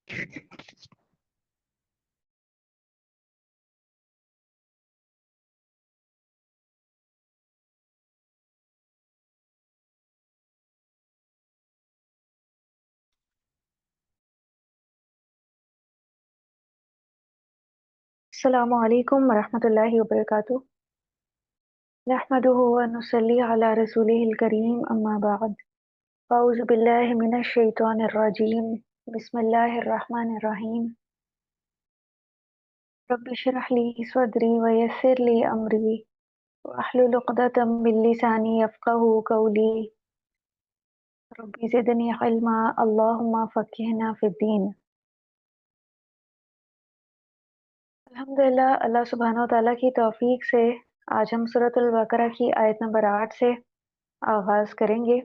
السلام علیکم ورحمۃ اللہ وبرکاتہ۔ نحمده ونصلي على رسوله الكريم اما بعد، اعوذ باللہ من الشیطان الرجیم، بسم اللہ الرحمن الرحیم۔ رب اشرح لي صدری ویسر لي امری واحلل عقدۃ من لسانی یفقهوا قولی، رب زدنی علما اللہم فقہنا فی الدین۔ الحمدللہ، اللہ سبحانہ و تعالیٰ کی توفیق سے آج ہم سورۃ البقرہ کی آیت نمبر 8 سے آغاز کریں گے۔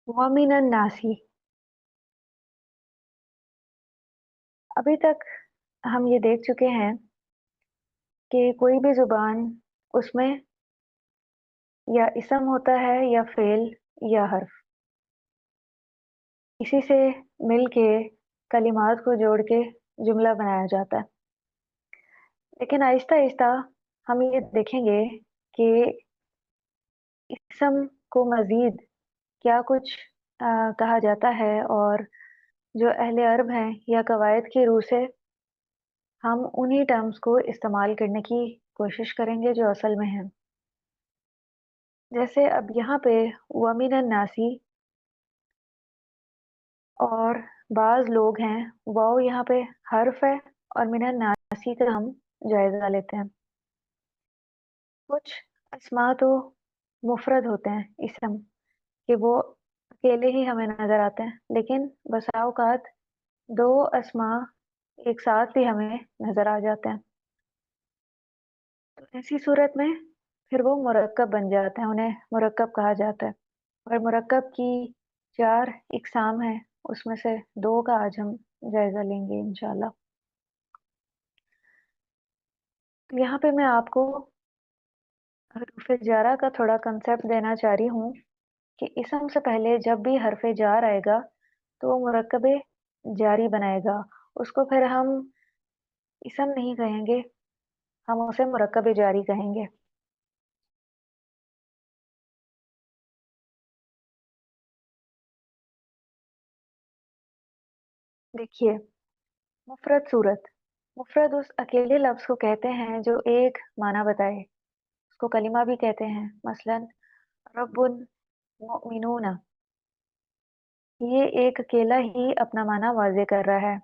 وَمِنَ النَّاسِ، ابھی تک ہم یہ دیکھ چکے ہیں کہ کوئی بھی زبان، اس میں یا اسم ہوتا ہے یا فعل یا حرف، اسی سے مل کے کلمات کو جوڑ کے جملہ بنایا جاتا ہے۔ لیکن آہستہ آہستہ ہم یہ دیکھیں گے کہ اسم کو مزید کیا کچھ کہا جاتا ہے، اور جو اہل عرب ہیں یا قواعد کی روح سے ہم انہی ٹرمز کو استعمال کرنے کی کوشش کریں گے جو اصل میں ہیں۔ جیسے اب یہاں پہ وَمِنَ النَّاسِ، اور بعض لوگ ہیں، واو یہاں پہ حرف ہے اور من الناس کا ہم جائزہ لیتے ہیں۔ کچھ اسماء تو مفرد ہوتے ہیں اسم، کہ وہ اکیلے ہی ہمیں نظر آتے ہیں، لیکن بسا اوقات دو اسماء ایک ساتھ بھی ہمیں نظر آ جاتے ہیں، تو ایسی صورت میں پھر وہ مرکب بن جاتے ہیں، انہیں مرکب کہا جاتا ہے۔ اور مرکب کی 4 اقسام ہیں، اس میں سے 2 کا آج ہم جائزہ لیں گے انشاءاللہ۔ یہاں پہ میں آپ کو حروف جارہ کا تھوڑا کنسیپٹ دینا چاہ رہی ہوں کہ اسم سے پہلے جب بھی حرف جار آئے گا تو وہ مرکب جاری بنائے گا، اس کو پھر ہم اسم نہیں کہیں گے، ہم اسے مرکب جاری کہیں گے۔ دیکھیے، مفرد صورت، مفرد اس اکیلے لفظ کو کہتے ہیں جو ایک معنی بتائے، اس کو کلمہ بھی کہتے ہیں۔ مثلا رب المؤمنون، یہ ایک اکیلا ہی اپنا معنی واضح کر رہا ہے۔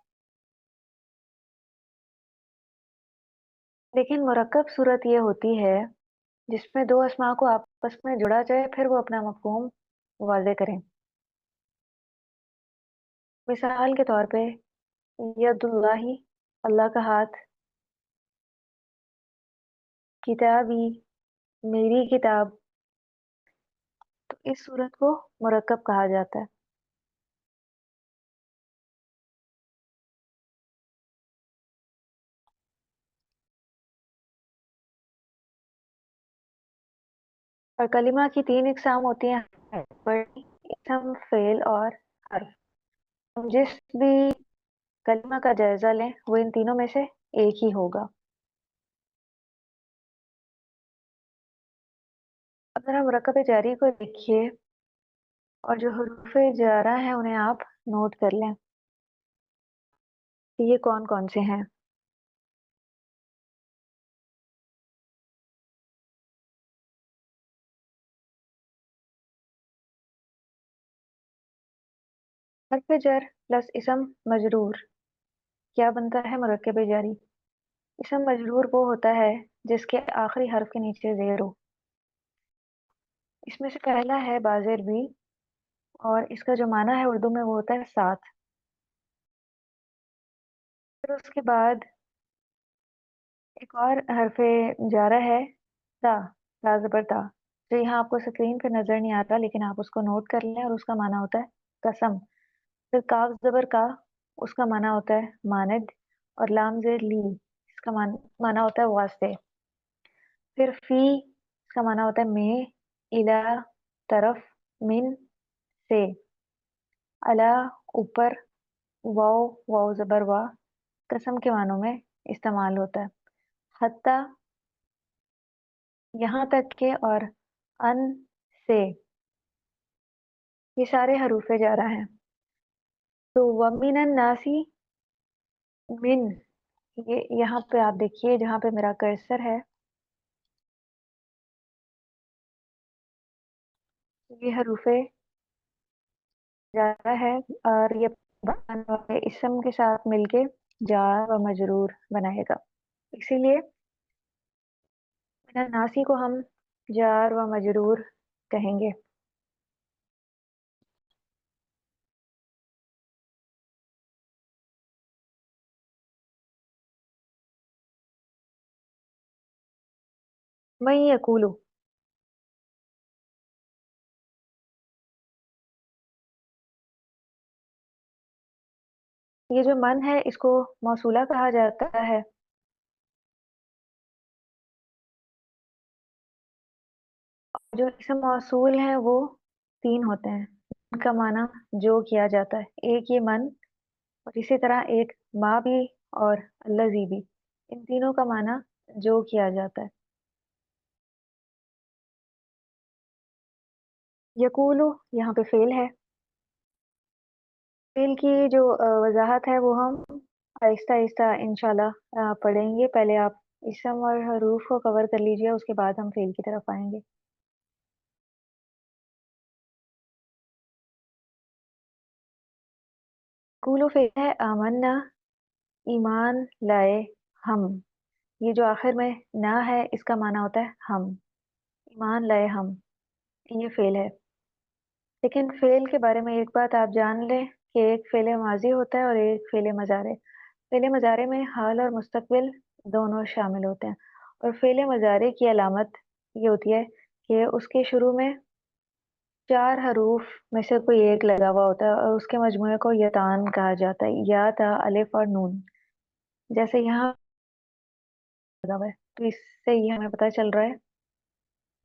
لیکن مرکب صورت یہ ہوتی ہے جس میں 2 اسماء کو آپس میں جڑا جائے، پھر وہ اپنا مفہوم واضح کریں۔ مثال کے طور پہ ید اللہ، اللہ کا ہاتھ، کتابی، میری کتاب، تو اس صورت کو مرکب کہا جاتا ہے۔ اور کلمہ کی 3 اقسام ہوتی ہیں، اسم، فعل اور حرف۔ ہم جس بھی کلمہ کا جائزہ لیں وہ ان تینوں میں سے ایک ہی ہوگا۔ اگر ہم مرکب جاری کو دیکھیے اور جو حروف جارہ ہیں انہیں آپ نوٹ کر لیں کہ یہ کون کون سے ہیں۔ حرف جر پلس اسم مجرور کیا بنتا ہے؟ مرکب جاری۔ اسم مجرور وہ ہوتا ہے جس کے آخری حرف کے نیچے زیر ہو۔ اس میں سے پہلا ہے بازر بھی، اور اس کا جو معنی ہے اردو میں وہ ہوتا ہے ساتھ۔ پھر اس کے بعد ایک اور حرف جارہ ہے تا، تا زبر تا، جو یہاں آپ کو اسکرین پہ نظر نہیں آتا لیکن آپ اس کو نوٹ کر لیں، اور اس کا معنی ہوتا ہے قسم۔ پھر کاف زبر کا، اس کا معنی ہوتا ہے ماند، اور لام زیر لی، اس کا معنی ہوتا ہے واسطے۔ پھر فی، اس کا معنی ہوتا ہے میں، الا، طرف، من، से, अला ऊपर, वाओ वाओ ज़बर वा, कसम के मानों में इस्तेमाल होता है। हत्ता यहाँ तक के, और अन से, ये सारे हरूफे जा रहा है। तो वमिनन नासी, मिन, ये यहाँ पे आप देखिए जहाँ पे मेरा कर्सर है, ये हरूफे जा रहा है, और ये बन वाले इसम के साथ मिलके जार व मजरूर बनाएगा। इसीलिए मिनन नासी को हम जार व मजरूर कहेंगे। मैं यकूलू, ये जो मन है इसको मौसूला कहा जाता है। जो इसम मौसूल है वो तीन होते हैं, इनका माना जो किया जाता है। एक ये मन, और इसी तरह एक माँ भी, और अल्लाजी भी, इन तीनों का माना जो किया जाता है। यकूलू यहाँ पे फेल है। फेल की जो वजाहत है वो हम आहिस्ता आहिस्ता इंशाल्लाह पढ़ेंगे। पहले आप इसम और हरूफ को कवर कर लीजिए, उसके बाद हम फेल की तरफ आएंगे। कूलू फेल है, आमन्ना, ईमान लाए हम। ये जो आखिर में ना है इसका माना होता है हम, ईमान लाए हम, ये फेल है। लेकिन फेल के बारे में एक बात आप जान लें कि एक फेल माजी होता है और एक फेल मजारे। फेल मजारे में हाल और मुस्तकबिल दोनों शामिल होते हैं, और फेल मजारे की अलामत ये होती है कि उसके शुरू में चार हरूफ में से कोई एक लगा हुआ होता है, और उसके मजमूए को यतान कहा जाता है, या ता अलिफ और नून। जैसे यहाँ लगा हुआ है, तो इससे ये हमें पता चल रहा है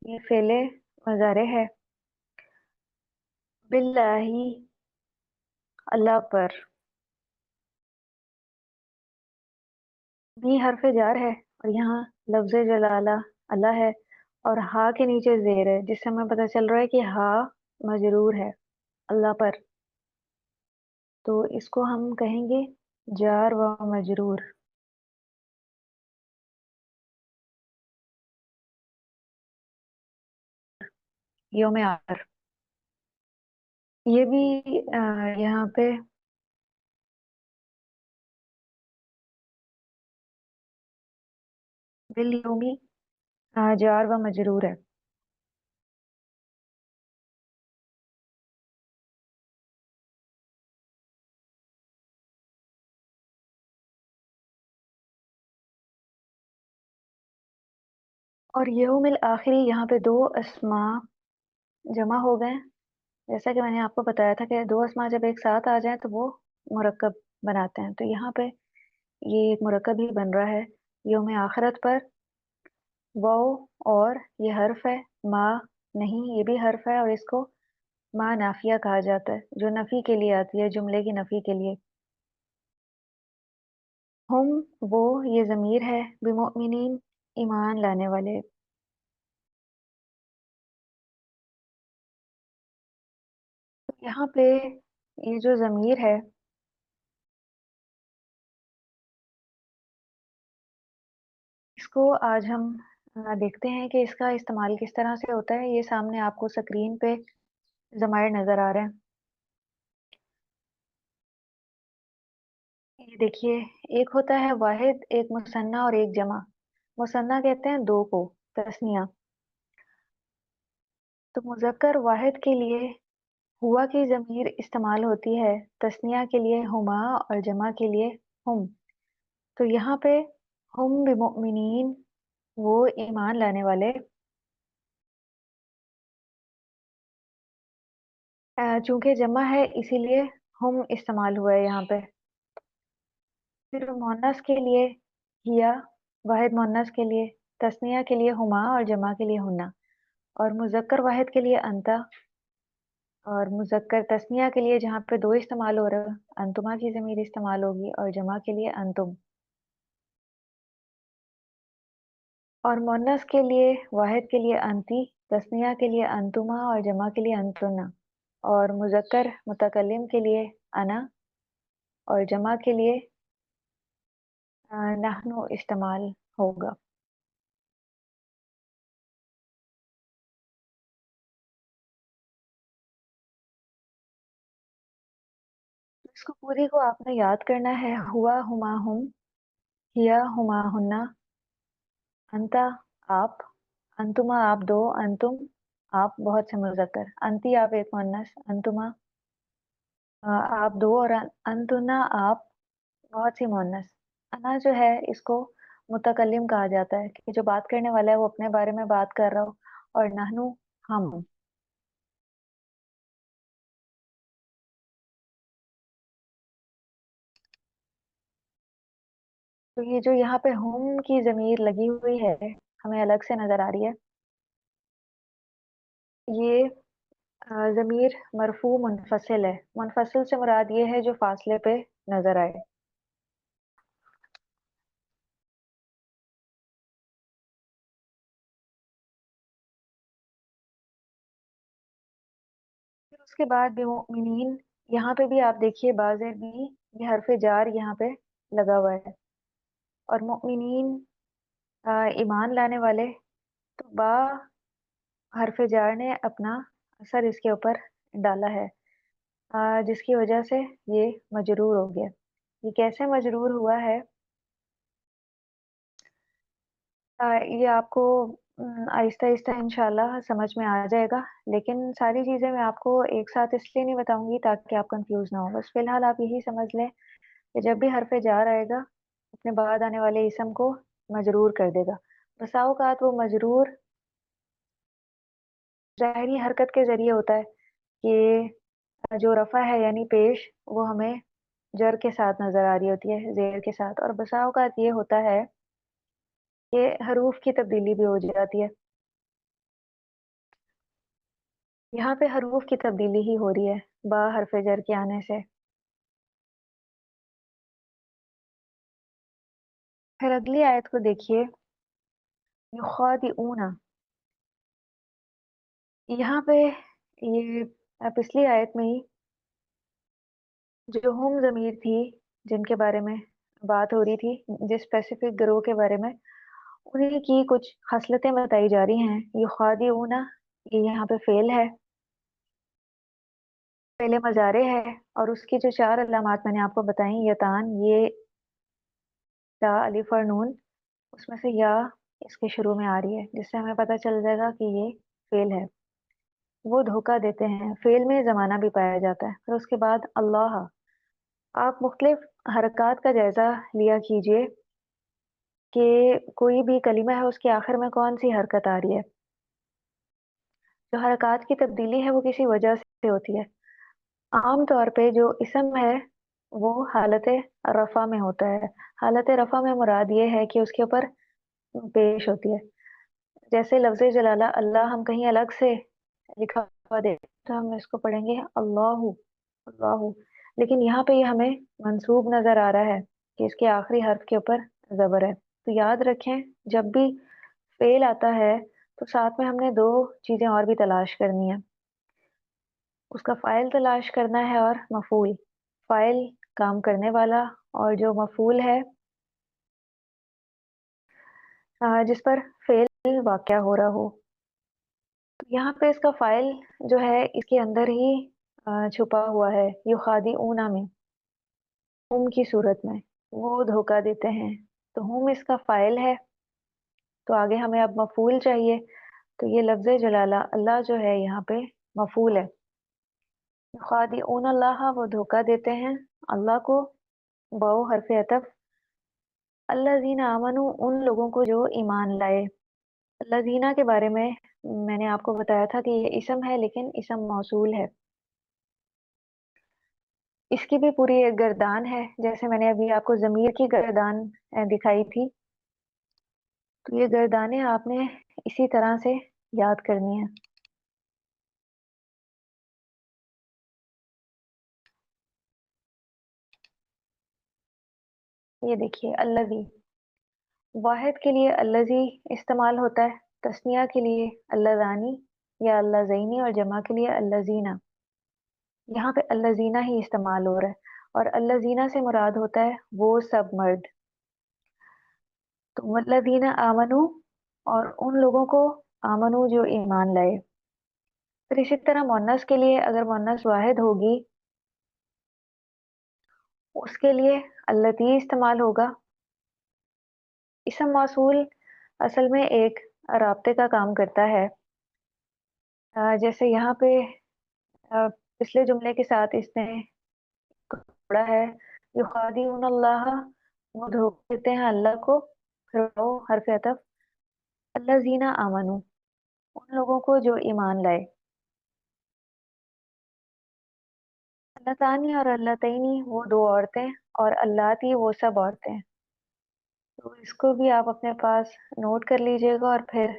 ये फेले मजारे है। बिल्लाही, अल्लाह पर। भी हरफ जार है, और यहाँ लफ्ज जलाला अल्लाह है, और हा के नीचे जेर है, जिससे हमें पता चल रहा है कि हा मजरूर है अल्लाह पर। तो इसको हम कहेंगे जार व मजरूर। योम आखिर, ये भी यहाँ पे बिल योमी जार व मजरूर है। और यौमिल आखिरी, यहाँ पे दो अस्मा जमा हो गए। जैसा कि मैंने आपको बताया था कि दो अस्मा जब एक साथ आ जाएं तो वो मुरक्कब बनाते हैं, तो यहाँ पे ये एक मुरक्कब ही बन रहा है। यौम आखिरत पर वाओ, और ये हर्फ है, माँ नहीं ये भी हर्फ है, और इसको माँ नाफिया कहा जाता है, जो नफी के लिए आती है, जुमले की नफी के लिए। हम, वो, ये जमीर है, बिमुमिनीन, ईमान लाने वाले। तो यहाँ पे ये जो जमीर है, इसको आज हम देखते हैं कि इसका इस्तेमाल किस तरह से होता है। ये सामने आपको स्क्रीन पे जमायर नजर आ रहे हैं। ये देखिए, एक होता है वाहिद, एक मुसन्ना और एक जमा। मुसन्ना कहते हैं दो को, तस्निया। तो मुजक्कर वाहिद के लिए हुआ की जमीर इस्तेमाल होती है, तस्निया के लिए हुमा, और जमा के लिए हुम। तो यहाँ पे हुम बिमुमिनीन, वो ईमान लाने वाले। चूंकि जमा है इसीलिए हुम इस्तेमाल हुआ है यहाँ पे। फिर मोनस के लिए हिया, वाहिद मोनस के लिए, तस्निया के लिए हुमा और जमा के लिए हुन्ना, और मुजक्कर वाहिद के लिए अंता। और मुज़क्कर तस्निया के लिए जहाँ पे दो इस्तेमाल हो रहा है, अंतुमा की ज़मीर इस्तेमाल होगी, और जमा के लिए अंतुम। और मुअन्नस के लिए, वाहिद के लिए अंती, तस्निया के लिए अंतुमा, और जमा के लिए अंतुना। और मुज़क्कर मुतकल्लिम के लिए अना, और जमा के लिए नहनु इस्तेमाल होगा। इसको पूरी को आपने याद करना है। हुआ हुमा हुम, हिया हुमा हुन्ना, अंता आप, अंतुमा आप दो, अंतुम आप बहुत से मुज़क्कर, अंती आप एक मुअन्नस, अंतुमा आप दो, और अंतुना आप बहुत सी मुअन्नस। अना जो है इसको मुतकल्लिम कहा जाता है कि जो बात करने वाला है वो अपने बारे में बात कर रहा हो, और नहनु हम। तो ये जो यहाँ पे हम की जमीर लगी हुई है, हमें अलग से नजर आ रही है। ये ज़मीर मरफू मुनफसिल है। मुनफसिल से मुराद ये है जो फासले पे नजर आए। फिर उसके बाद बेमुमिनीन, यहाँ पे भी आप देखिए बाज़ेर भी, ये हरफ जार यहाँ पे लगा हुआ है। और मुमिनीन ईमान लाने वाले, तो बा हरफ जार ने अपना असर इसके ऊपर डाला है, जिसकी वजह से ये मजरूर हो गया। ये कैसे मजरूर हुआ है, ये आपको आहिस्ता आहिस्ता इंशाल्लाह समझ में आ जाएगा। लेकिन सारी चीज़ें मैं आपको एक साथ इसलिए नहीं बताऊंगी ताकि आप कंफ्यूज ना हो। बस फिलहाल आप यही समझ लें कि जब भी हरफ जार आएगा, अपने बाद आने वाले इसम को मजरूर कर देगा। बसा औकात वो मजरूर ज़ाहिरी हरकत के ज़रिए होता है कि जो रफ़ा है यानी पेश, वो हमें जर के साथ नज़र आ रही होती है, ज़ेर के साथ। और बसा औकात ये होता है कि हरूफ की तब्दीली भी हो जाती है। यहाँ पे हरूफ की तब्दीली ही हो रही है बा हरफ जर के आने से। फिर अगली आयत को देखिए, युखादिऊना। यहाँ पे ये पिछली आयत में ही जो हम ज़मीर थी, जिनके बारे में बात हो रही थी, जिस स्पेसिफिक ग्रोह के बारे में, उन्हीं की कुछ खसलतें बताई जा रही हैं। युखादिऊना, ये यहाँ पे फेल है, पहले मजारे है। और उसकी जो चार अलामात मैंने आपको बताई, यतान, ये, ता, अलिफ और नून, उसमें से या इसके शुरू में आ रही है, जिससे हमें पता चल जाएगा कि ये फेल है। वो धोखा देते हैं, फेल में जमाना भी पाया जाता है। फिर उसके बाद अल्लाह। आप मुख्तलिफ हरकत का जायजा लिया कीजिए कि कोई भी कलीमा है उसके आखिर में कौन सी हरकत आ रही है। जो हरकत की तब्दीली है वो किसी वजह से होती है। आम तौर पे जो इसम है वो हालत रफ़ा में होता है। हालत रफ़ा में मुराद ये है कि उसके ऊपर पेश होती है। जैसे लफ्ज़ जलाला अल्लाह हम कहीं अलग से लिखा हुआ दे तो हम इसको पढ़ेंगे अल्लाहु, अल्लाहु। लेकिन यहाँ पे ये हमें मंसूब नजर आ रहा है कि इसके आखिरी हर्फ के ऊपर जबर है। तो याद रखें, जब भी फेल आता है तो साथ में हमने दो चीजें और भी तलाश करनी है। उसका फाइल तलाश करना है और मफूल। फाइल काम करने वाला, और जो मफूल है जिस पर फेल वाक़या हो रहा हो। तो यहाँ पे इसका फाइल जो है इसके अंदर ही छुपा हुआ है, युखादी ऊना में, हम की सूरत में। वो धोखा देते हैं, तो हम इसका फाइल है। तो आगे हमें अब मफूल चाहिए। तो ये लफ्ज़ जलाला अल्लाह जो है यहाँ पे मफूल है। युखादिऊन अल्लाह, वो धोखा देते हैं अल्लाह को। वाओ हरफ अतफ, अल्लाज़ीना आमनू, उन लोगों को जो ईमान लाए। अल्लाज़ीना के बारे में मैंने आपको बताया था कि ये इसम है, लेकिन इसम मौसूल है। इसकी भी पूरी एक गर्दान है, जैसे मैंने अभी आपको ज़मीर की गर्दान दिखाई थी। तो ये गर्दानें आपने इसी तरह से याद करनी है। ये देखिए अल्लज़ी, वाहिद के लिए अल्लज़ी इस्तेमाल होता है, तस्निया के लिए अल्लज़ानी या अल्लज़ैनी और जमा के लिए अल्लज़ीना। यहाँ पे अल्लज़ीना ही इस्तेमाल हो रहा है और अल्लज़ीना से मुराद होता है वो सब मर्द। तो वल्लज़ीना आमनू और उन लोगों को आमनू जो ईमान लाए। फिर इसी तरह मुअन्नस के लिए अगर मुअन्नस वाहिद होगी, उसके लिए अल्लती इस्तेमाल होगा। इसम मौसूल असल में एक राब्ते का काम करता है। जैसे यहाँ पे पिछले जुमले के साथ इसने जोड़ा है, युखादिऊन अल्लाह, वो धोखा देते हैं अल्लाह को। फिर वो हरफ अतफ अल्लज़ीना आमनू, उन लोगों को जो ईमान लाए। अल्लातानी और अल्लातैनी वो दो औरतें और अल्लाती वो सब औरतें। तो इसको भी आप अपने पास नोट कर लीजिएगा और फिर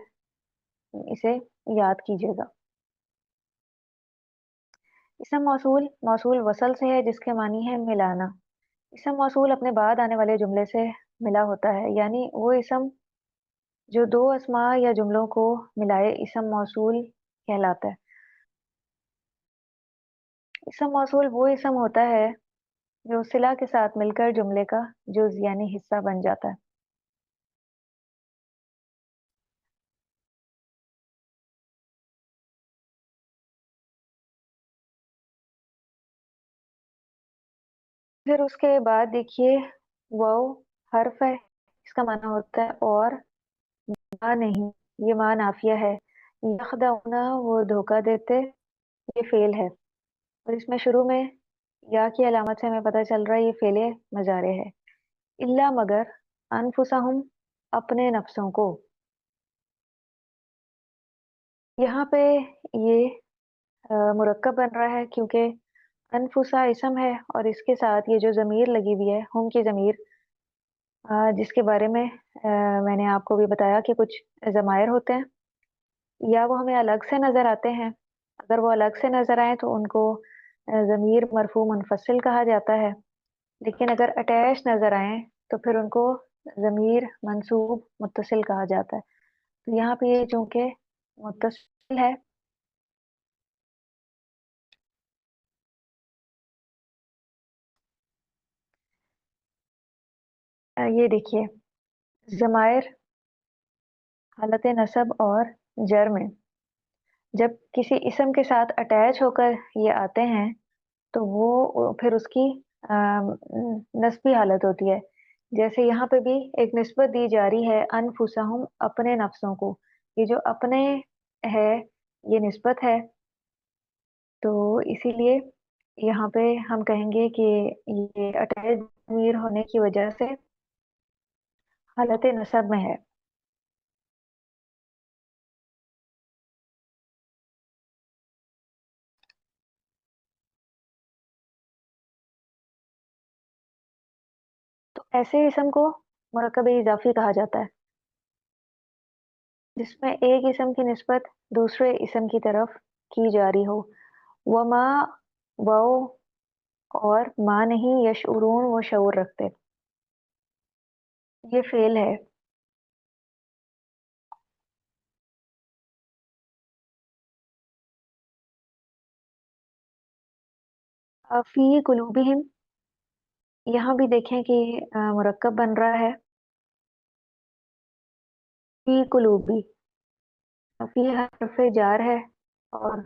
इसे याद कीजिएगा। इसम मौसूल मौसूल वसल से है जिसके मानी है मिलाना। इसम मौसूल अपने बाद आने वाले जुमले से मिला होता है, यानी वो इसम जो दो अस्मा या जुमलों को मिलाए इसम मौसूल कहलाता है। इसम मौसूल वो इसम होता है जो सिला के साथ मिलकर जुमले का जुज यानी हिस्सा बन जाता है। फिर उसके बाद देखिए वाव हर्फ है, इसका माना होता है और, माँ नहीं, ये माँ नाफिया है। यखदउना वो धोखा देते, ये फेल है और इसमें शुरू में या की अलामत से हमें पता चल रहा है ये फेले मजारे है। इल्ला मगर, अनफुसहुम अपने नफ्सों को। यहाँ पे ये मुरक्कब बन रहा है क्योंकि अनफुसा इसम है और इसके साथ ये जो ज़मीर लगी हुई है हम की ज़मीर, जिसके बारे में मैंने आपको भी बताया कि कुछ ज़मायर होते हैं या वो हमें अलग से नज़र आते हैं। अगर वो अलग से नज़र आए तो उनको ज़मीर मरफू मुनफसिल कहा जाता है, लेकिन अगर अटैच नज़र आए तो फिर उनको ज़मीर मंसूब मुत्तसिल कहा जाता है। तो यहाँ पे ये चूंकि मुत्तसिल है, ये देखिए ज़मायर हालत नसब और जर में जब किसी इसम के साथ अटैच होकर ये आते हैं तो वो फिर उसकी नस्बी हालत होती है। जैसे यहाँ पे भी एक निस्बत दी जा रही है अनफुसहुम अपने नफ्सों को। ये जो अपने है ये निस्बत है, तो इसीलिए यहाँ पे हम कहेंगे कि ये अटैच ज़मीर होने की वजह से हालत नसब में है। तो ऐसे इसम को मुरक्कब इजाफी कहा जाता है, जिसमें एक इसम की निस्बत दूसरे इसम की तरफ की जा रही हो। वमा, वो और माँ नहीं, यशउरून वो शऊर रखते, ये फेल है। फी कुलूबिहिम, यहाँ भी देखें कि मुरक्कब बन रहा है फी कुलूबी। फी हर्फ जार है और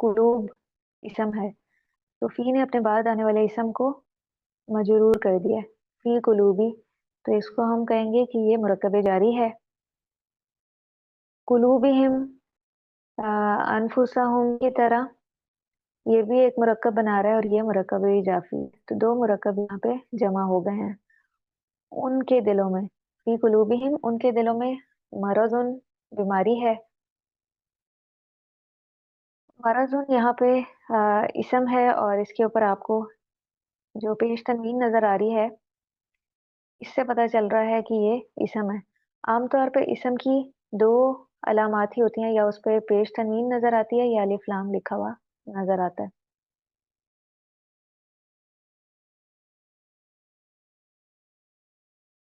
कुलूब इसम है, तो फी ने अपने बाद आने वाले इसम को मजरूर कर दिया है, फी कुलूबी। तो इसको हम कहेंगे कि ये मुरक्कब जारी है। कुलूबिहिम अनफुसहुम की तरह ये भी एक मुरक्कब बना रहा है और ये मुरक्कब इजाफी, तो दो मुरक्कब यहाँ पे जमा हो गए हैं। उनके दिलों में, फी कुलूबिहिम उनके दिलों में मरजुन बीमारी है। मरजुन यहाँ पे इसम है और इसके ऊपर आपको जो पेश तनवीन नजर आ रही है इससे पता चल रहा है कि ये इसम है। आमतौर पे इसम की दो अलामात ही होती हैं, या उस पे पेश तनवीन नजर आती है या अलिफ लाम लिखा हुआ नजर आता है।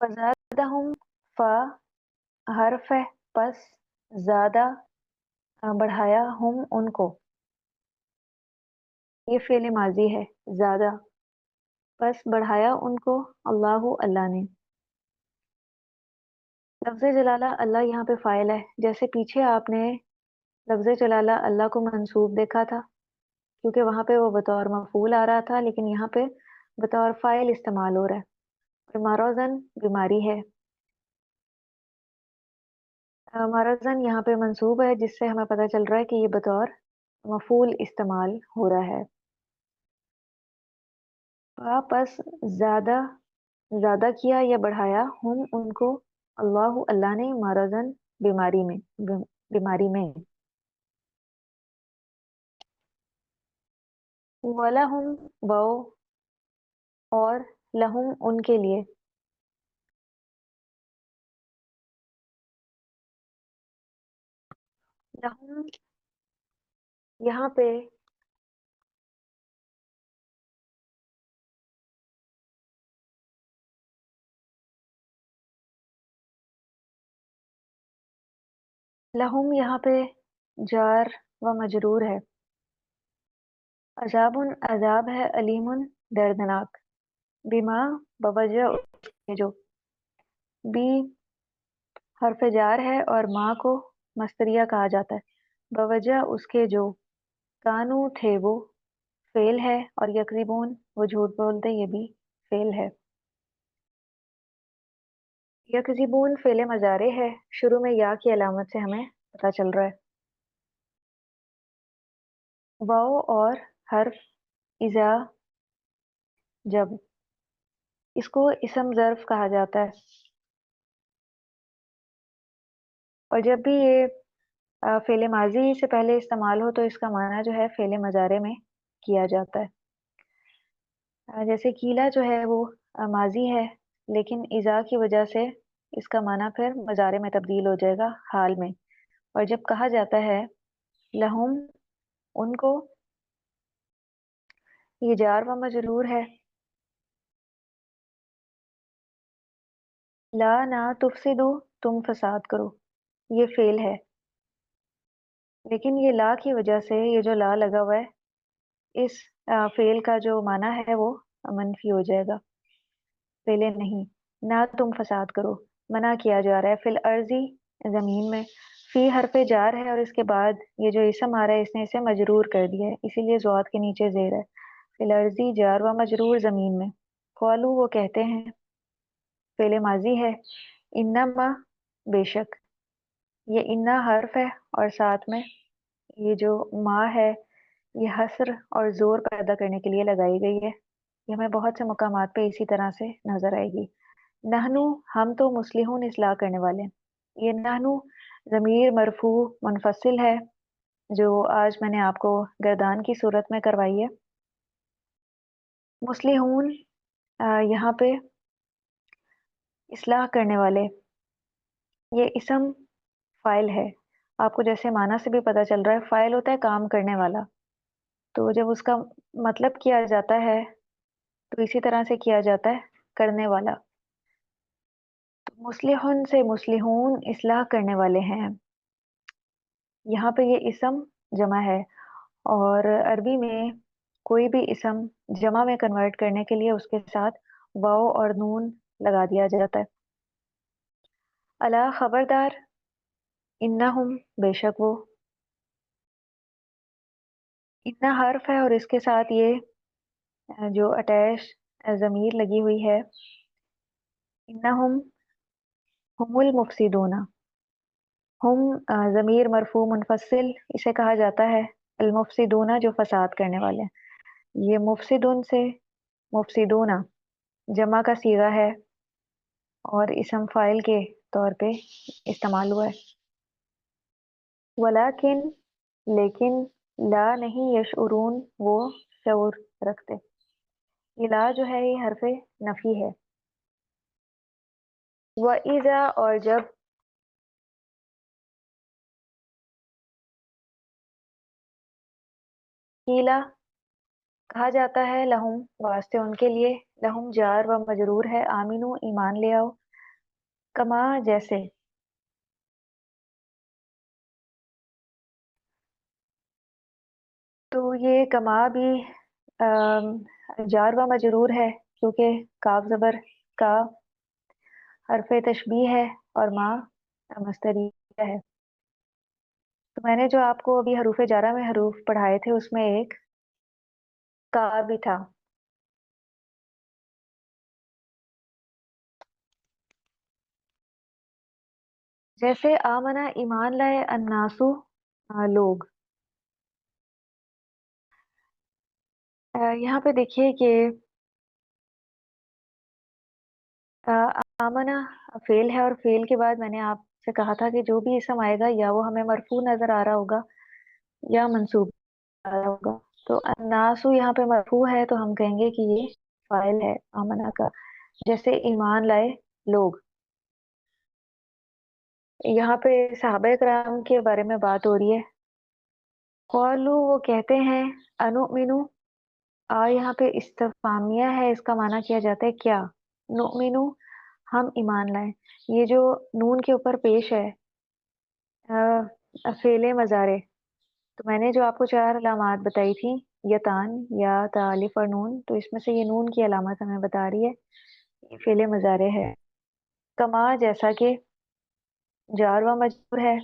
फज़ादहुम, फ़ा हर्फ है, पस ज़्यादा बढ़ाया, हम उनको, ये फ़ेल माज़ी है, ज़्यादा, पस बढ़ाया उनको, अल्लाहु अल्लाह ने। लफ्ज़ जलाला अल्लाह यहाँ पे फ़ाइल है। जैसे पीछे आपने लफ्ज़ जलाला अल्लाह को मंसूब देखा था, क्योंकि वहाँ पे वो बतौर मफ़ऊल आ रहा था, लेकिन यहाँ पे बतौर फ़ाइल इस्तेमाल हो रहा है। और मरज़न बीमारी है। मरज़न यहाँ पे मंसूब है, जिससे हमें पता चल रहा है कि ये बतौर मफ़ऊल इस्तेमाल हो रहा है। पस ज़्यादा, ज़्यादा किया या बढ़ाया, हम उनको, अल्लाहु अल्लाह ने, मरज़न बीमारी में, बीमारी में। वलहुम वो, और लहुम उनके लिए। लहुम यहाँ पे लहुम यहाँ पे जार व मजरूर है। अजाबुन अजाब है, अलीमुन दर्दनाक, बिमा बवजह उसके जो, बी हर्फ जार है और माँ को मस्तरिया कहा जाता है। बवजह उसके जो, कानू थे वो, फेल है, और यकज़िबून वो झूठ बोलते, ये भी फेल है। यकज़िबून फेले मजारे है, शुरू में या की अलामत से हमें पता चल रहा है। वाओ और हर्फ इज़ा, जब, इसको इसम ज़र्फ कहा जाता है। और जब भी ये फेले माजी से पहले इस्तेमाल हो तो इसका माना जो है फेले मजारे में किया जाता है। जैसे कीला जो है वो माजी है, लेकिन इज़ा की वजह से इसका माना फिर मजारे में तब्दील हो जाएगा, हाल में। और जब कहा जाता है लहुम उनको, ये जार व मजरूर है। ला ना तुफसिदु, तुम फसाद करो, ये फेल है, लेकिन ये ला की वजह से ये जो ला लगा हुआ है, इस फेल का जो माना है वो मनफी हो जाएगा, फेले नहीं। ना तुम फसाद करो, मना किया जा रहा है। फिल अर्जी, जमीन में। फी हरफे जार है और इसके बाद ये जो इसम आ रहा है इसने इसे मजरूर कर दिया है, इसीलिए ज़ात के नीचे जेर है। फिल अर्जी जार व मजरूर, जमीन में। कौलू वो कहते हैं, फेले माजी है। इन्नमा बेशक, ये इन्ना हर्फ है और साथ में ये जो माँ है, ये हसर और जोर पैदा करने के लिए लगाई गई है। ये हमें बहुत से मकामात पे इसी तरह से नजर आएगी। नहनु, हम तो मुस्लिहून, इस्लाह करने वाले हैं। ये नहनु ज़मीर मरफू मुनफसिल है, जो आज मैंने आपको गर्दान की सूरत में करवाई है। मुस्लिहून यहाँ पे इस्लाह करने वाले, ये इसम फाइल है। आपको जैसे माना से भी पता चल रहा है, फाइल होता है काम करने वाला। तो जब उसका मतलब किया जाता है तो इसी तरह से किया जाता है, करने वाला। तो मुस्लिहुन से मुस्लिहून, इस्लाह करने वाले हैं। यहाँ पे ये इसम जमा है, और अरबी में कोई भी इसम जमा में कन्वर्ट करने के लिए उसके साथ वाव और नून लगा दिया जाता है। अला खबरदार, इन्नहुम बेशक वो, इन्ना हर्फ है और इसके साथ ये जो अटैच ज़मीर लगी हुई है, इन्नहुम हुमुल मुफसिदूना। हम ज़मीर मरफू मुनफसिल इसे कहा जाता है, अल मुफसिदूना जो फसाद करने वाले हैं। ये मुफसिदुन से मुफसिदूना जमा का सीगा है और इसम फाइल के तौर पे इस्तेमाल हुआ है। वलाकिन, लेकिन, ला नहीं, यशउरून वो शऊर रखते। ये ला जो है ये हरफे नफी है। व इज़ा, और जब, कीला कहा जाता है लहुम वास्ते उनके लिए। लहुम जार व मजरूर है, आमीनू ईमान ले आओ, कमा जैसे। तो ये कमा भी जार व मजरूर है, क्योंकि काफ जबर का हरफ तशबीह है और माँ मस्तरिया है। तो मैंने जो आपको अभी हरूफ जारा में हरूफ पढ़ाए थे उसमें एक का भी था। जैसे आमना ईमान लाए अन्नासु, लोग। यहाँ पे देखिए कि अ, आमना फेल है, और फेल के बाद मैंने आपसे कहा था कि जो भी इसम आएगा या वो हमें मरफू नजर आ रहा होगा या मंसूब आ रहा होगा। तो अन्नासु यहाँ पे मरफू है तो हम कहेंगे कि ये फाइल है आमना का। जैसे ईमान लाए लोग। यहाँ पे सहाबा कराम के बारे में बात हो रही है। कौलू वो कहते हैं, अनुमिनु। यहाँ पे इस्तफामिया है, इसका माना किया जाता है क्या। नुमिनु हम ईमान लाए। ये जो नून के ऊपर पेश है फेले मजारे। तो मैंने जो आपको चार अलामात बताई थी, यतान या तालिफ और नून, तो इसमें से ये नून की अलामत हमें बता रही है, ये फेले मजारे है। कमा जैसा कि जार व मजरूर है,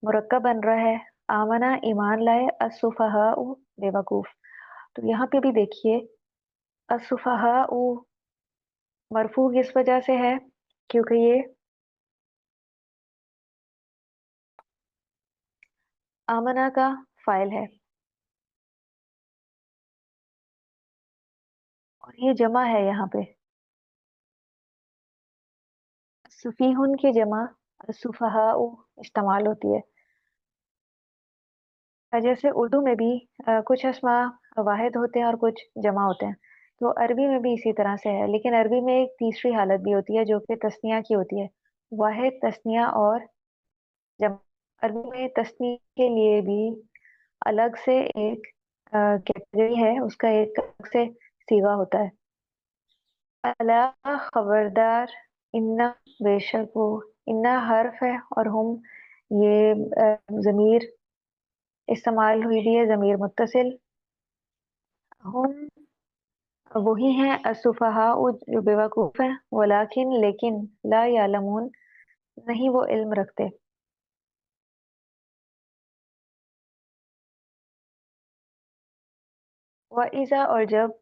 मुरक्कब बन रहा है। आमना ईमान लाए, असुफहा बेवकूफ। तो यहाँ पे भी देखिए, असुफहा मरफू किस वजह से है, क्योंकि ये आमना का फाइल है और ये जमा है यहाँ पे। सुफीहुन की जमा सुफहा इस्तेमाल होती है। जैसे उर्दू में भी कुछ अस्मा वाहिद होते हैं और कुछ जमा होते हैं। तो अरबी में भी इसी तरह से है, लेकिन अरबी में एक तीसरी हालत भी होती है जो कि तस्निया की होती है। वाहिद, तस्निया और जमा। अरबी में तस्निया के लिए भी अलग से एक कैटेगरी है, उसका एक अलग से सीगा होता है। अला खबरदार, इन्ना बेशक वो। इन्ना हर्फ है और हम ये जमीर इस्तेमाल हुई भी है, जमीर मुत्तसिल। हम वही हैं असुफहा जो बेवकूफ हैं, वलाकिन लेकिन ला यालमून नहीं वो इल्म रखते। व इज़ा और जब।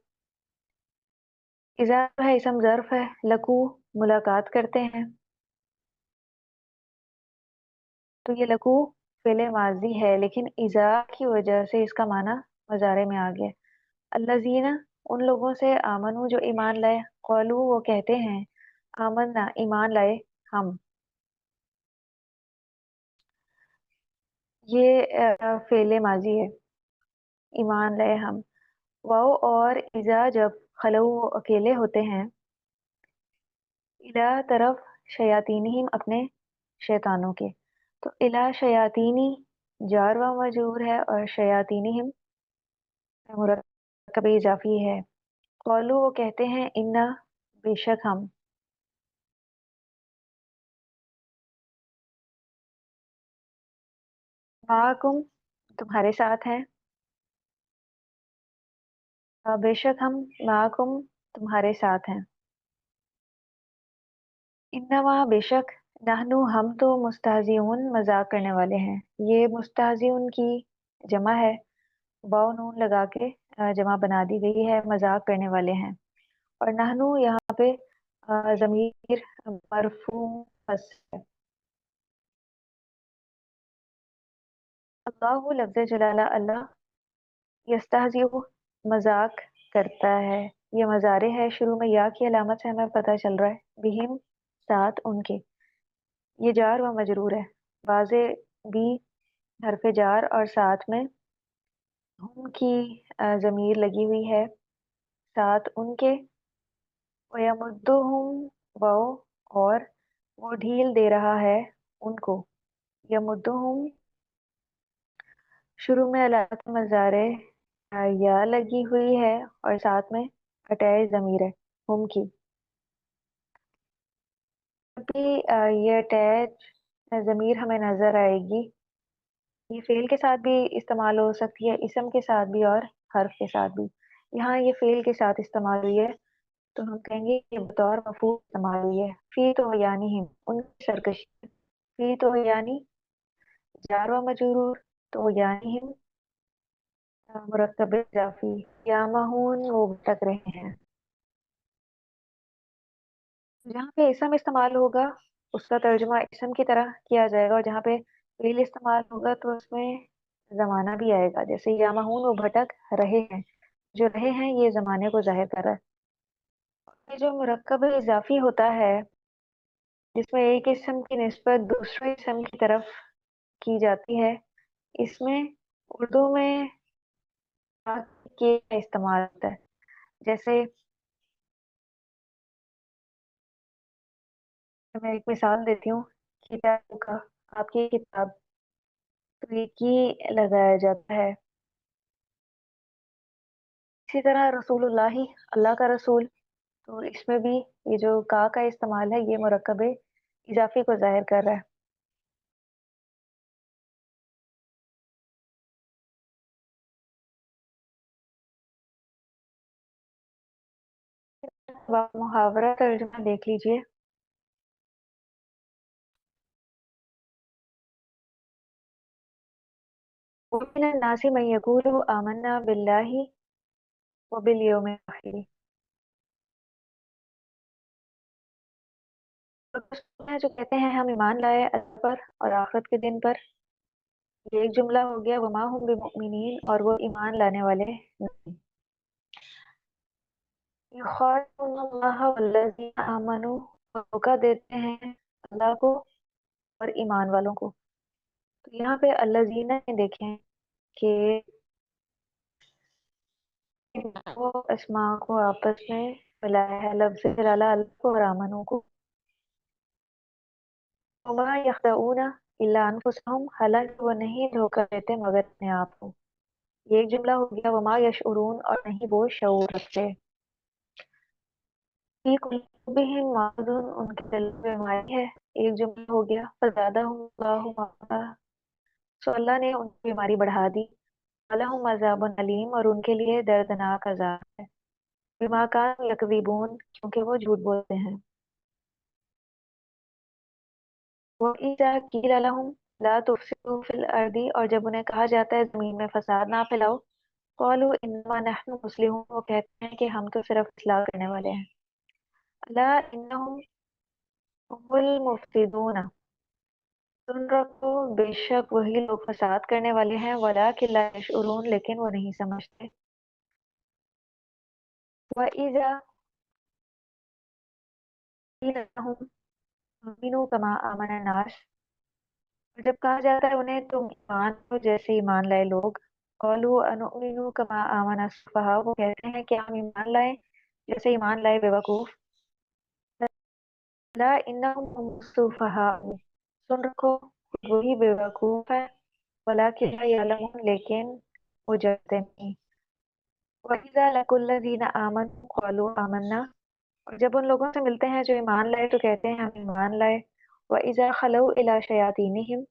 इज़ा है इसम ज़र्फ है, लकू मुलाकात करते हैं। तो ये लकू फेले माजी है, लेकिन इज़ा की वजह से इसका माना मजारे में आ गया। अल्लज़ीना उन लोगों से, आमनू जो ईमान लाए, कौलू वो कहते हैं, आमन्ना ईमान लाए हम। ये फेले माजी है, ईमान लाए हम। वाओ और इजा जब खलऊ अकेले होते हैं, इला तरफ शयातीनिहिम अपने शैतानों के। तो इला शयातीनी जार व मजरूर है और शयातीनिहिम मुरक्कब इजाफी है। कौलू वो कहते हैं, इन्ना बेशक हम। माकुम तुम्हारे साथ हैं। बेशक हम माकुम तुम्हारे साथ हैं। इन्नमा बेशक, नहनु हम तो मुस्तहजिऊन मजाक करने वाले हैं। ये मुस्तहजिऊन की जमा है, वाव नून लगा के जमा बना दी गई है, मजाक करने वाले हैं। और नहनु यहाँ पे जमीर मरफू बस है। अल्लाह लफ्ज़ जलाला अल्लाह, यस्तहजिउ मजाक करता है। ये मजारे है, शुरू में या की अलामत से हमें पता चल रहा है, बिहिम साथ उनके। ये जार व मजरूर है, वाजे भी हरफ जार और साथ में हम की जमीर लगी हुई है, साथ उनके। वयमुद्दुहुम वो, और वो ढील दे रहा है उनको। यमुद्दुहुम शुरू में अलामत मजारे या लगी हुई है और साथ में अटैच जमीर है, हम की। भी ये अटैच ज़मीर हमें नज़र आएगी, ये फ़ेल के साथ भी इस्तेमाल हो सकती है, इसम के साथ भी और हर्फ के साथ भी। यहाँ ये फ़ेल के साथ इस्तेमाल हुई है, तो हम कहेंगे कि बतौर मफ़ऊल इस्तेमाल हुई है। फ़ी तो यानी हिम, उनकी सरकशी। फ़ी तो यानी जार व मजरूर, तो यानी हिम मुरक्कब इज़ाफ़ी। यामहून वो भटक रहे हैं। जहाँ पे इसम इस्तेमाल होगा, उसका तर्जुमा इसम की तरह किया जाएगा और जहाँ पे फ़ील इस्तेमाल होगा तो उसमें ज़माना भी आएगा। जैसे यामहून वो भटक रहे हैं, जो रहे हैं ये ज़माने को ज़ाहिर कर रहा है। ये जो मुरक्कब इज़ाफ़ी होता है, जिसमें एक इस्म की निस्बत दूसरे इस्म की तरफ की जाती है, इसमें उर्दू में के का इस्तेमाल होता है। जैसे मैं एक मिसाल देती हूँ, किताब का, आपकी किताब, तो ये की लगाया जाता है। इसी तरह रसूलुल्लाही, अल्लाह का रसूल, तो इसमें भी ये जो का इस्तेमाल है, ये मुरक्कब इज़ाफ़ी को ज़ाहिर कर रहा है। अब आप मुहावरा तर्जुमा देख लीजिए। वमिनन नासि मन यक़ूलु आमन्ना बिल्लाहि व बिल यौमिल आखिर। तो कुछ लोग हैं जो कहते हैं हम ईमान लाए अल्लाह पर और आखिरत के दिन पर। ये एक जुमला हो गया, वमा हुम बिमुमिनीन, और वो ईमान लाने वाले नहीं। युख़ादिऊनल्लाह वल्लज़ीना आमनू, धोखा देते हैं अल्लाह को और ईमान वालों को। तो यहाँ पे अल्लज़ीना में देखें कि वो अस्मा को आपस में मिलाया है, लफ्ज़ जलाला अल्लाह को और आमनू को। वमा यख़दऊना इल्ला अनफुसहुम, हालांकि वो नहीं धोखा देते मगर अपने आप को। ये एक जुमला हो गया, वमा यशउरून, और नहीं वो शऊर रखते। फी कुलूबिहिम मरदुन, उनके दिल में बीमारी है। एक जुमला हो गया, फज़ादहुमुल्लाहु मरदा, सो अल्लाह ने उनकी बीमारी बढ़ा दी। वलहुम अज़ाबुन अलीम, और उनके लिए दर्दनाक अज़ाब है। बिमा कानू यकज़िबून, क्योंकि वो झूठ बोलते हैं। वो इज़ा क़ील लहुम ला तुफ़सिदू फ़िल अर्दी, और जब उन्हें कहा जाता है ज़मीन में फसाद ना फैलाओ, क़ालू इन्नमा नहनु मुस्लिहून, वो कहते हैं कि हम तो सिर्फ इस्लाह करने वाले हैं। अला इन्नहुम हुमुल मुफ़सिदून, सुन रखो बेशक वही लोग फसाद करने वाले हैं। वलाकिन ला यशउरून, लेकिन वो नहीं समझते। व इज़ा क़ील लहुम आमिनू कमा आमन नास, जब कहा जाता है उन्हें तुम ईमान लो जैसे ईमान लाए लोग, क़ालू अनुमिनु कमा आमन अस्सफहा, वो कहते हैं कि हम ईमान लाए जैसे ईमान लाए बेवकूफ। ला इन्नहुम हुमुस सुफहा, सुन रखो वही बेवकूफ है। वलाकिन ला यअलमून, लेकिन वो जानते नहीं। वइज़ा लकुल्लज़ीना आमनू क़ालू आमन्ना, और जब उन लोगों से मिलते हैं जो ईमान लाए तो कहते हैं हम ईमान लाए। वइज़ा खलऊ इला शयातीनिहिम,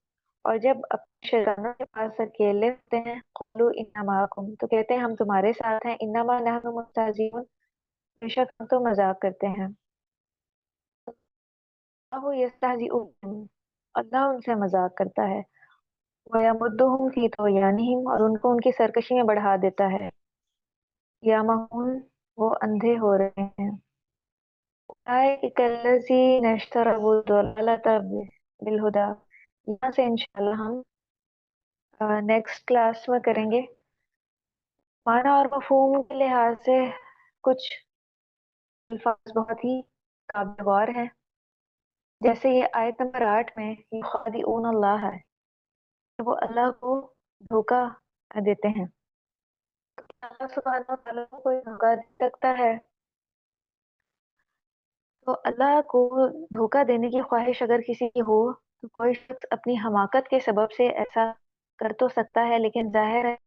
और जब अपने शैतानों के पास अकेले होते हैं, क़ालू इन्ना माअकुम, तो कहते हैं हम तुम्हारे साथ हैं। इन्नमा नहनु मुस्तहज़िऊन, बेशक हम तो मजाक करते हैं। अल्लाहु यस्तहज़िउ बिहिम, अल्लाह उनसे मजाक करता है। वयमुद्दुहुम फी तुग़यानिहिम, और उनको उनकी सरकशी में बढ़ा देता है। यामहून, वो अंधे हो रहे हैं। उलाइकल्लज़ीना इश्तरवु दलालता बिलहुदा, यहाँ से इंशाल्लाह हम नेक्स्ट क्लास में करेंगे। माना और मफहूम के लिहाज से कुछ अल्फाज बहुत ही काबिल गौर हैं। जैसे ये आयत नंबर 8 में युखादिऊन अल्लाह है, तो वो अल्लाह को धोखा देते हैं। अल्लाह सुब्हानहू व तआला को कोई धोखा दे सकता है, तो अल्लाह को धोखा देने की ख्वाहिश अगर किसी की हो, तो कोई शख्स अपनी हमाकत के सबब से ऐसा कर तो सकता है, लेकिन जाहिर है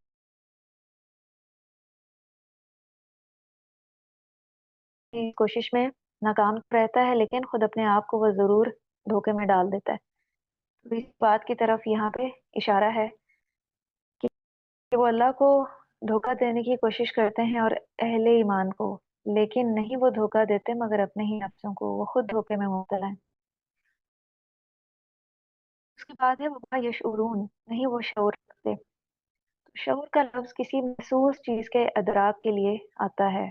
कि कोशिश में ناکام تو رہتا ہے لیکن خود اپنے آپ کو وہ ضرور دھوکے میں ڈال دیتا ہے۔ تو اس بات کی طرف یہاں پہ اشارہ ہے کہ وہ اللہ کو دھوکا دینے کی کوشش کرتے ہیں اور اہل ایمان کو، لیکن نہیں وہ دھوکا دیتے مگر اپنے ہی نفسوں کو، وہ خود دھوکے میں مبتلا ہیں۔ اس کے بعد ہے وہ یشعرون، نہیں وہ شعور رکھتے۔ تو شعور کا لفظ کسی محسوس چیز کے ادراک کے لیے آتا ہے۔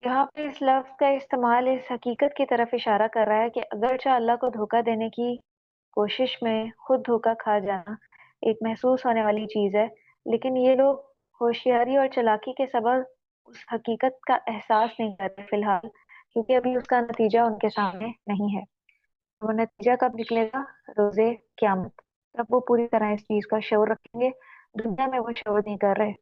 یہاں پہ اس لفظ کا استعمال اس حقیقت کی طرف اشارہ کر رہا ہے کہ اگرچہ اللہ کو دھوکا دینے کی کوشش میں خود دھوکا کھا جانا ایک محسوس ہونے والی چیز ہے، لیکن یہ لوگ ہوشیاری اور چالاکی کے سبب اس حقیقت کا احساس نہیں کرتے فی الحال، کیونکہ ابھی اس کا نتیجہ ان کے سامنے نہیں ہے۔ وہ نتیجہ کب نکلے گا؟ روزے قیامت، تب وہ پوری طرح اس چیز کا شعور رکھیں گے۔ دنیا میں وہ شعور نہیں کر رہے۔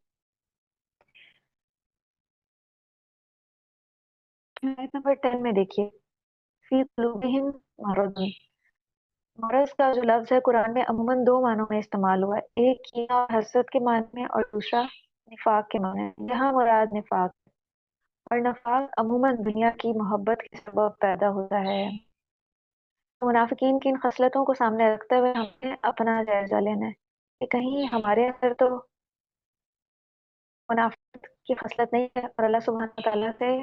آیت نمبر 10 میں دیکھیے، فی قلوبہم مرض۔ مرض کا جو لفظ ہے قرآن میں عموماً دو معنوں میں استعمال ہوا ہے، ایک کینہ اور حسد کے معنی میں اور دوسرا نفاق کے معنی میں۔ یہاں مراد نفاق، اور نفاق عموماً دنیا کی محبت کے سبب پیدا ہوتا ہے۔ منافقین کی ان خصلتوں کو سامنے رکھتے ہوئے ہمیں اپنا جائزہ لینا ہے کہ کہیں ہمارے اندر تو منافقت کی خصلت نہیں ہے، اور اللہ سبحانہ تعالیٰ سے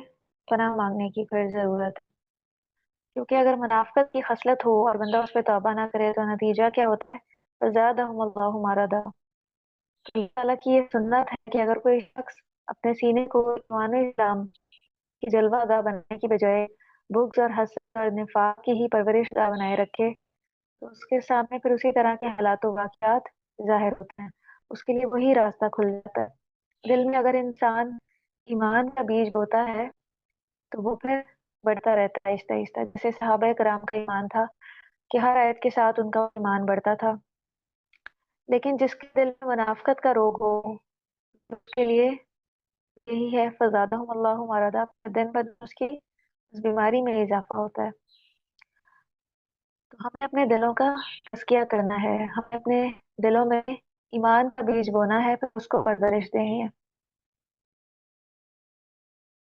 پناہ مانگنے کی پھر ضرورت ہے، کیونکہ اگر منافقت کی خصلت ہو اور بندہ اس پہ توبہ نہ کرے تو نتیجہ کیا ہوتا ہے؟ فزادہم اللہ مرضا۔ اللہ تعالیٰ کی یہ سنت ہے کہ اگر کوئی شخص اپنے سینے کو ایمان اسلام کی جلوہ گاہ بنانے کی بجائے بغض اور حسد اور نفاق کی ہی پرورش گاہ بنائے رکھے تو اس کے سامنے پھر اسی طرح کے حالات و واقعات ظاہر ہوتے ہیں، اس کے لیے وہی راستہ کھل جاتا ہے۔ دل میں اگر انسان ایمان کا بیج بوتا ہے تو وہ پھر بڑھتا رہتا ہے آہستہ آہستہ، جیسے صحابہ کرام کا ایمان تھا کہ ہر آیت کے ساتھ ان کا ایمان بڑھتا تھا۔ لیکن جس کے دل میں منافقت کا روگ ہو اس کے لیے یہی ہے فزادہم اللہ مرضا، دن بدن اس کی اس بیماری میں اضافہ ہوتا ہے۔ تو ہمیں اپنے دلوں کا تزکیہ کرنا ہے، ہمیں اپنے دلوں میں ایمان کا بیج بونا ہے، پھر اس کو پرورش دینی ہے۔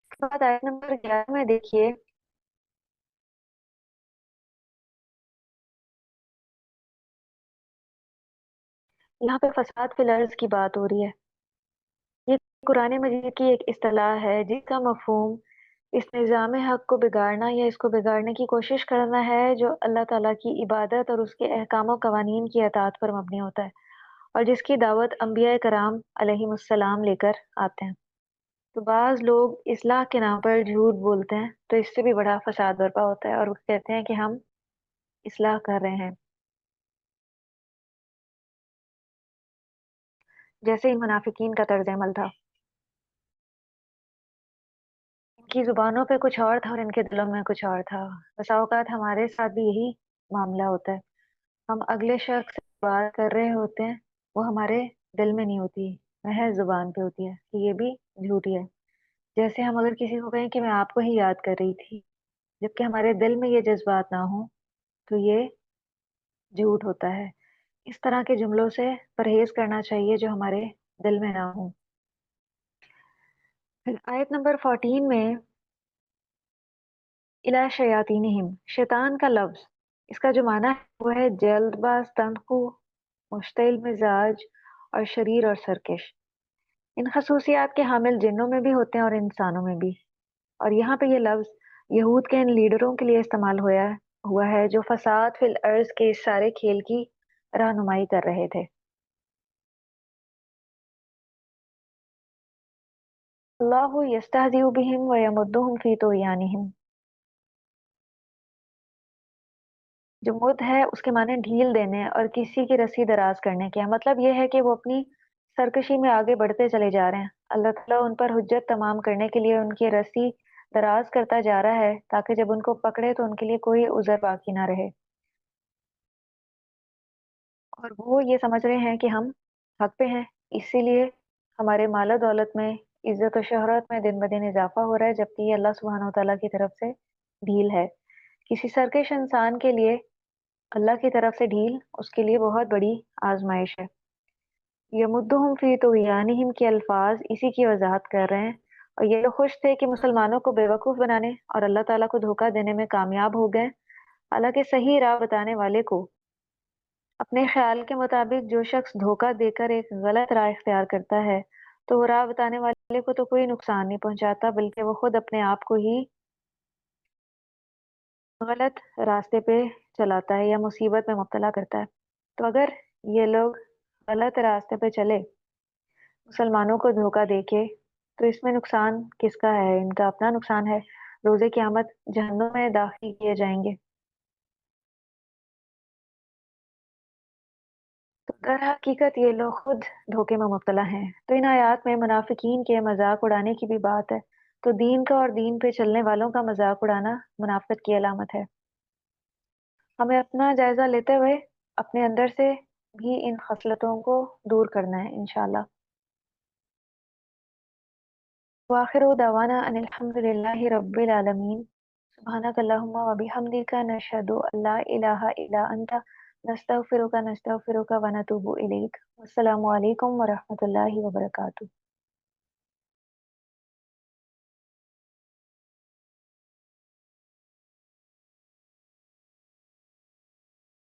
اس کے بعد آیت نمبر 11 میں دیکھیے، یہاں پہ فساد فی الارض کی بات ہو رہی ہے۔ یہ قرآن مجید کی ایک اصطلاح ہے جس کا مفہوم اس نظام حق کو بگاڑنا یا اس کو بگاڑنے کی کوشش کرنا ہے جو اللہ تعالیٰ کی عبادت اور اس کے احکام و قوانین کی اطاعت پر مبنی ہوتا ہے، اور جس کی دعوت انبیاء کرام علیہم السلام لے کر آتے ہیں۔ تو بعض لوگ اصلاح کے نام پر جھوٹ بولتے ہیں تو اس سے بھی بڑا فساد برپا ہوتا ہے، اور وہ کہتے ہیں کہ ہم اصلاح کر رہے ہیں، جیسے ان منافقین کا طرز عمل تھا۔ ان کی زبانوں پہ کچھ اور تھا اور ان کے دلوں میں کچھ اور تھا۔ بسا اوقات ہمارے ساتھ بھی یہی معاملہ ہوتا ہے، ہم اگلے شخص سے بات کر رہے ہوتے ہیں، وہ ہمارے دل میں نہیں ہوتی، محض زبان پہ ہوتی ہے کہ یہ بھی جھوٹی ہے۔ جیسے ہم اگر کسی کو کہیں کہ میں آپ کو ہی یاد کر رہی تھی، جبکہ ہمارے دل میں یہ جذبات نہ ہوں تو یہ جھوٹ ہوتا ہے۔ اس طرح کے جملوں سے پرہیز کرنا چاہیے جو ہمارے دل میں نہ ہوں۔ پھر آیت نمبر 14 میں الی شیاطینہم، شیطان کا لفظ اس کا جو معنی ہے وہ ہے جلد باز، تندخو، مشتعل مزاج اور شریر اور سرکش۔ ان خصوصیات کے حامل جنوں میں بھی ہوتے ہیں اور انسانوں میں بھی، اور یہاں پہ یہ لفظ یہود کے ان لیڈروں کے لیے استعمال ہوا ہے جو فساد فی الارض کے اس سارے کھیل کی رہنمائی کر رہے تھے۔ اللہ یستہزئ بہم ویمدہم فی طغیانہم، جو مد ہے اس کے معنی ڈھیل دینے اور کسی کی رسی دراز کرنے کے ہیں، مطلب یہ ہے کہ وہ اپنی سرکشی میں آگے بڑھتے چلے جا رہے ہیں، اللہ تعالیٰ ان پر حجت تمام کرنے کے لیے ان کی رسی دراز کرتا جا رہا ہے تاکہ جب ان کو پکڑے تو ان کے لیے کوئی عذر باقی نہ رہے، اور وہ یہ سمجھ رہے ہیں کہ ہم حق پہ ہیں، اسی لیے ہمارے مال و دولت میں، عزت و شہرت میں دن بدن اضافہ ہو رہا ہے، جبکہ یہ اللہ سبحانہ وتعالیٰ کی طرف سے ڈھیل ہے۔ کسی سرکش انسان کے لیے اللہ کی طرف سے ڈھیل اس کے لیے بہت بڑی آزمائش ہے۔ یمدہم فی طغیانہم کے الفاظ اسی کی وضاحت کر رہے ہیں، اور یہ لوگ خوش تھے کہ مسلمانوں کو بیوقوف بنانے اور اللہ تعالیٰ کو دھوکہ دینے میں کامیاب ہو گئے۔ حالانکہ صحیح راہ بتانے والے کو اپنے خیال کے مطابق جو شخص دھوکہ دے کر ایک غلط راہ اختیار کرتا ہے تو وہ راہ بتانے والے کو تو کوئی نقصان نہیں پہنچاتا، بلکہ وہ خود اپنے آپ کو ہی غلط راستے پہ چلاتا ہے یا مصیبت میں مبتلا کرتا ہے۔ تو اگر یہ لوگ غلط راستے پہ چلے مسلمانوں کو دھوکہ دے کے، تو اس میں نقصان کس کا ہے؟ ان کا اپنا نقصان ہے، روز قیامت جہنم میں داخل کیے جائیں گے۔ تو در حقیقت یہ لوگ خود دھوکے میں مبتلا ہیں۔ تو ان آیات میں منافقین کے مذاق اڑانے کی بھی بات ہے۔ تو دین کا اور دین پہ چلنے والوں کا مذاق اڑانا منافقت کی علامت ہے۔ ہمیں اپنا جائزہ لیتے ہوئے اپنے اندر سے بھی ان خصلتوں کو دور کرنا ہے انشاءاللہ۔ وآخر دعوانا ان الحمد للہ رب العالمین۔ سبحانک اللہم و بحمدک نشہد ان لا الہ الا انت نستغفرک ونتوب الیک۔ السلام علیکم ورحمۃ اللہ وبرکاتہ۔